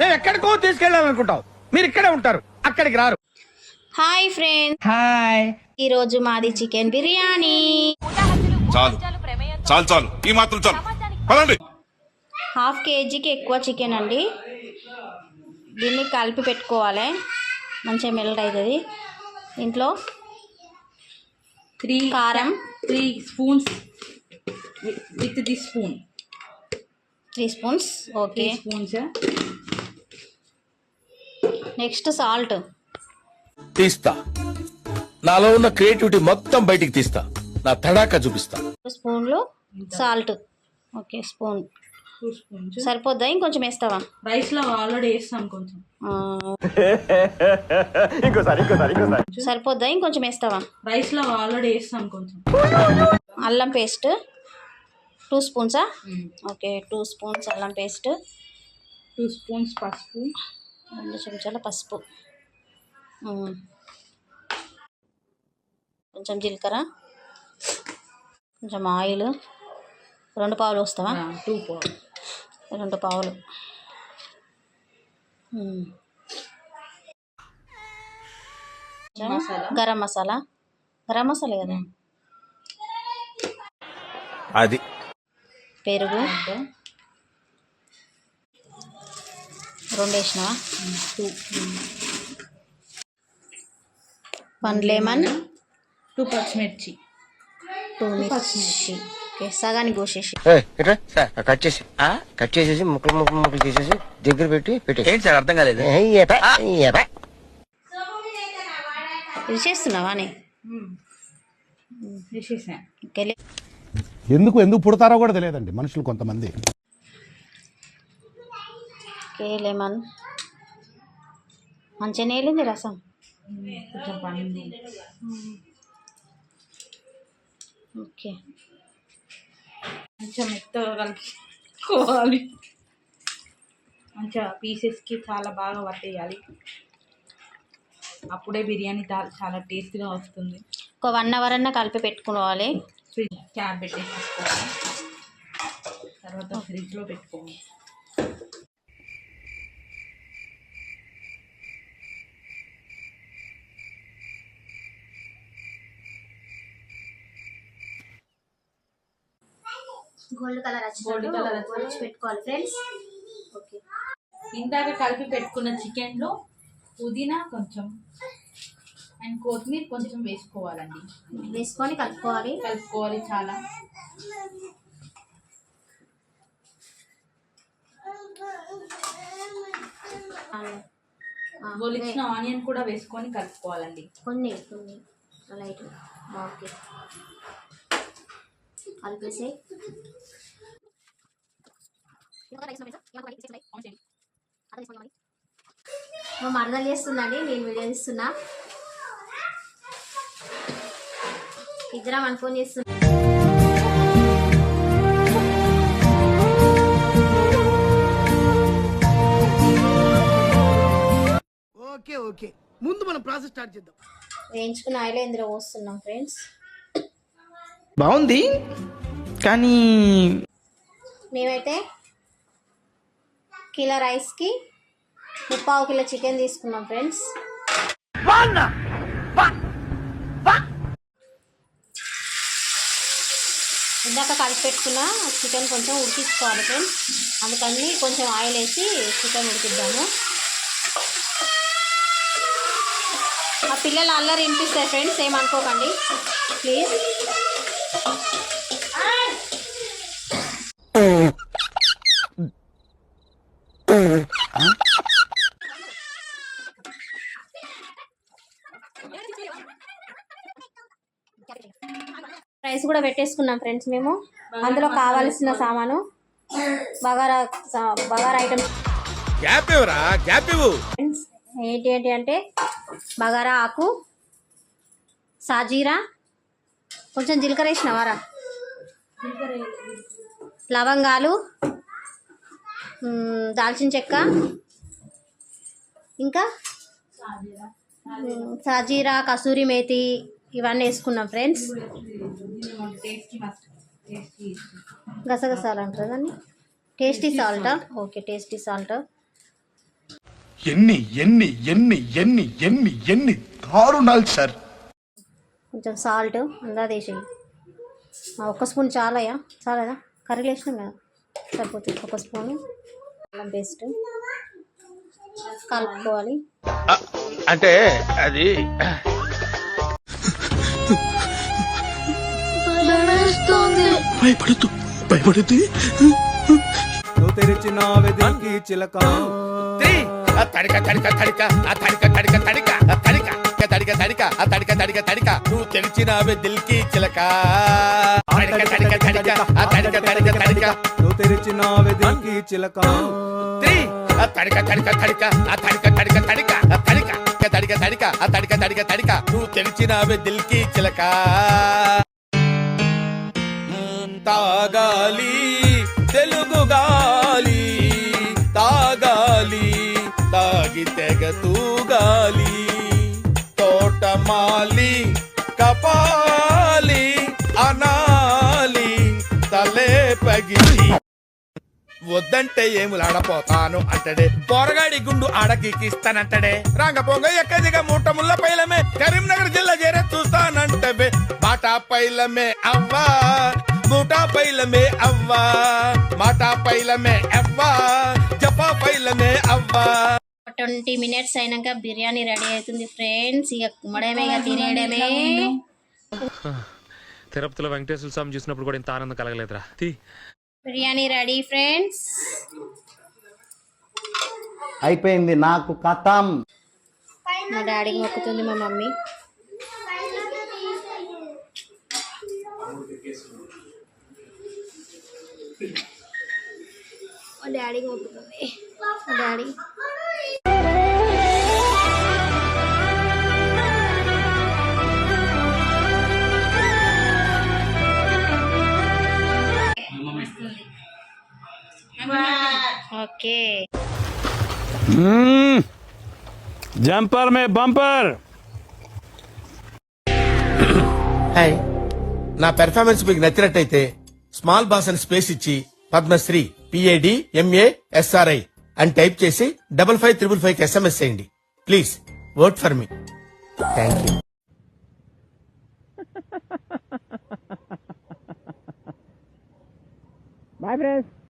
మేము ఎక్కడికో తీసుకెళ్ళాలనుకుంటాం, మీరు ఇక్కడే ఉంటారు, అక్కడికి రారు. Hi friends, hi. ఈ రోజు మాది చికెన్ బిర్యానీ. చాలు చాలు చాలు, ఈ మాత్రం చాలు, పదండి. హాఫ్ కేజీకి ఎక్కువ చికెన్ అండి. దీన్ని కలిపి పెట్టుకోవాలి, మంచిగా మెల్ట్ అవుతుంది. ఇంట్లో 3 కారం 3 spoons with this spoon. 3 spoons. Okay, 3 spoons. Next salt. తీస్తా, నాలో ఉన్న క్రియేటివిటీ మొత్తం బయటికి తీస్తా, నా తడాకా చూపిస్తా. 2 స్పూన్లు సాల్ట్. Okay, spoon 2 spoons. సరిపోద్దా? ఇంకొంచెం వేస్తావా? రైస్ లో ఆల్రెడీ వేస్తాం కొంచెం. సరిపోద్దా? ఇంకొంచెం వేస్తావా? రైస్ లో ఆల్రెడీ వేస్తాం కొంచెం. అల్లం పేస్ట్ 2 స్పూన్సా? ఓకే, 2 స్పూన్స్ అల్లం పేస్ట్. 2 spoons పసుపు. 2 చెంచాల పసుపు. కొంచెం జీలకర్ర, కొంచెం ఆయిల్. 2 పావులు వస్తావా? 2 pounds. 2 పావులు. గరం మసాలా. గరం మసాలా కదా. అది పెరుగు 2 వేసినావా? 2. 1 లెమన్. 2 పచ్చిమిర్చి. 2 మిర్చి. ఓకే, సగానికి కోసేసి. కట్ చేసేసి ముక్కలు చేసేసి దగ్గర పెట్టి ఏంటి సార్ అర్థం కాలేదు? ఇది చేస్తున్నావా అని? వేసేసా. ఓకే, ఎందుకు పుడతారో కూడా తెలియదండి మనుషులు కొంతమంది. Okay, lemon. మంచిగా నేలింది రసం. కొంచెం పండింది. ఓకే, కొంచెం మెత్తగా కలుపుకోవాలి. మంచిగా పీసెస్కి చాలా బాగా పట్టేయాలి, అప్పుడే బిర్యానీ చాలా టేస్ట్గా వస్తుంది. ఒక 1 అవర్ అన్న కలిపి పెట్టుకోవాలి. ఫ్రిడ్జ్ క్యాప్ పెట్టేసుకోవాలి, తర్వాత ఫ్రిడ్జ్లో పెట్టుకోవాలి. గోల్డ్ కలర్ వచ్చి పెట్టుకోవాలి ఫ్రెండ్స్. ఓకే, ఇందాక కలిపి పెట్టుకున్న చికెన్లో పుదీనా కొంచెం అండ్ కొత్తిమీర కొంచెం వేసుకోవాలండి. వేసుకొని కలుపుకోవాలి. చాలా. గొలిచిన ఆనియన్ కూడా వేసుకొని కలుపుకోవాలండి. కొన్ని లైట్. ఓకే, కలిపేసి మరదలు చేస్తుందండి, నేను వీడియో తీస్తున్నా. ఇద్దరం అనుకొని చేస్తున్నా. ఓకే, ముందు మనం ప్రాసెస్ స్టార్ట్ చేద్దాం. వేయించుకున్న ఆయిల్ ఇందులో పోస్తున్నాం ఫ్రెండ్స్. బాగుంది, కానీ మేమైతే కిలో రైస్కి 3/4 కిలో చికెన్ తీసుకున్నాం ఫ్రెండ్స్. ఇందాక కలిపి పెట్టుకున్న చికెన్ కొంచెం ఉడికించుకోవాలి ఫ్రెండ్స్, అందుకని కొంచెం ఆయిల్ వేసి చికెన్ ఉడికిద్దాము. ఆ పిల్లలు అల్లరి వినిపిస్తాయి ఫ్రెండ్స్, ఏమనుకోకండి ప్లీజ్. రైస్ కూడా పెట్టేసుకున్నాం ఫ్రెండ్స్ మేము. అందులో కావాల్సిన సామాను బగారా ఐటమ్స్ ఫ్రెండ్స్. ఏంటి అంటే బగారా ఆకు, సాజీరా, కొంచెం జీలకర్ర వేసినవారా, లవంగాలు, దాల్చిన చెక్క, ఇంకా సాజీరా, కసూరి మేతి, ఇవన్నీ వేసుకున్నాం ఫ్రెండ్స్. గసగసాలు అంటారు దాన్ని, tasty salt. Okay, tasty salt. ఎన్ని ఎన్ని ఎన్ని ఎన్ని ఎన్ని ఎన్ని దారుణాలు సార్. కొంచెం సాల్ట్ అందాదేసి ఒక్క స్పూన్ చాలయా చాలదా కర్రీలు వేసినాం కదా సరిపోతుంది. ఒక స్పూను అల్లం పేస్ట్ కలుపుకోవాలి. అంటే అది తడిక తడిక తడిక ఆ తడిక తడిక తడిక ఆ తడిక తడిక తడిక ఆ తడిక తడిక తడిక నువ్వు తెరిచినావే దిల్కి చిలక తడిక తడిక తడిక ఆ తడిక తడిక తడిక నువ్వు తెరిచినావే దిల్కి చిలక ఆ తడిక తడిక తడిక ఆ తడిక తడిక తడిక ఆ తడిక తడిక తడిక ఆ తడిక తడిక తడిక నువ్వు తెరిచినావే దిల్కి చిలక తాగాలి తెలుగు గాలి తాగాలి తాగి తెగ తూగాలి తోటమాలి కపాలి అనాలి తలే పగిలి వద్దంటే ఏములాడపోతాను అంటడే పోరగాడి గుండు ఆడకిస్తానంటడే రాంగపోంగ ఎక్కదిగా మూట ముళ్ళ పైలమే కరీంనగర్ జిల్లా చేరే చూస్తానంటవే బాటా పైలమే అవ్వా మూటా పైలమే అవ్వా మాటా పైలమే అవ్వా జపా పైలమే అవ్వా. 20 minutes అయినాక బిర్యానీ రెడీ అవుతుంది ఫ్రెండ్స్. ఇక కుమ్మడమే ఇక తినేయడమే. తిరుపతిలో వెంకటేశ్వర స్వామి చూసినప్పుడు కూడా ఇంత ఆనందం కలగలేదురా. Biryani ready friends. అయిపోయింది నాకు కథం. మా డాడీకి మొక్కుతుంది మా మమ్మీ. మా డాడీకి మొక్కుతుంది మా డాడీ. ఓకే జంపర్ మే బంపర్. హాయ్, నా పెర్ఫార్మెన్స్ మీకు నచ్చినట్టయితే స్మాల్ బాస్ అని స్పేస్ ఇచ్చి పద్మశ్రీ PADMASRI అని టైప్ చేసి 55555 SMS చేయండి. Please vote for me. Thank you. Bye friends.